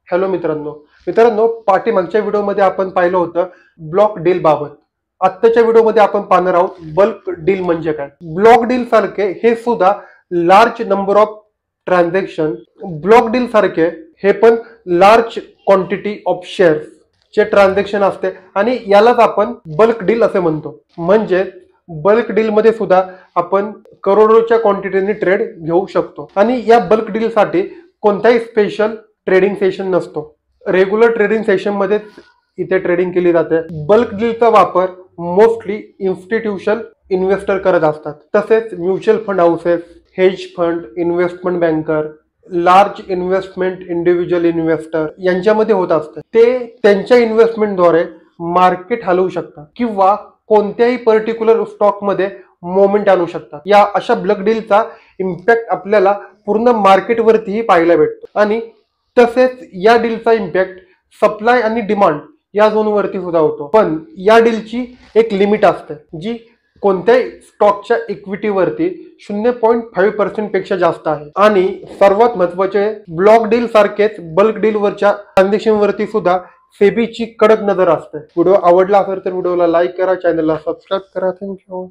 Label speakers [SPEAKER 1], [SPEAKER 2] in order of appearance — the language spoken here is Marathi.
[SPEAKER 1] हॅलो मित्रांनो पाठीमागच्या व्हिडिओमध्ये आपण पाहिलं होतं ब्लॉक डील बाबत. आत्ताच्या व्हिडिओमध्ये आपण पाहणार आहोत बल्क डील म्हणजे काय. ब्लॉक डील सारखे हे सुद्धा large number of transaction, block deal सारखे हे पण लार्ज क्वांटिटी ऑफ शेअर्स चे ट्रान्झॅक्शन असते आणि यालाच आपण बल्क डील असे म्हणतो. म्हणजे बल्क डील मध्ये सुद्धा आपण करोडोच्या क्वांटिटीने ट्रेड घेऊ शकतो आणि या बल्क डील साठी कोणताही स्पेशल ट्रेडिंग सेशन नसतो. रेग्युलर ट्रेडिंग सेशन मध्ये इथे ट्रेडिंग केली जाते. बल्क डीलचा वापर मोस्टली इन्स्टिट्यूशन इन्व्हेस्टर करत असतात. तसेच mutual fund houses, hedge fund, investment banker, large investment individual investor यांच्यामध्ये होत असते. ते त्यांच्या इन्व्हेस्टमेंटद्वारे मार्केट हलवू शकतात किंवा कोणत्याही पर्टिक्युलर स्टॉक मध्ये मोमेंट आणू शकतात. या अशा बल्क डीलचा इम्पॅक्ट आपल्याला पूर्ण मार्केटवरतीही पाहायला भेटतो आणि तसेच या डीलचा इम्पॅक्ट सप्लाय आणि डिमांड या झोनवरती सुद्धा होतो. पण या डीलची एक लिमिट असते जी कोणत्याही स्टॉकच्या इक्विटीवरती 0.5% पेक्षा जास्त आहे. आणि सर्वात महत्वाचे, ब्लॉक डील सारखेच बल्क डीलवरच्या ट्रान्झॅक्शन वरती सुद्धा सेबीची कडक नजर असते. व्हिडिओ आवडला असेल तर व्हिडिओला लाईक करा, चॅनलला सबस्क्राईब करा. थँक्यू.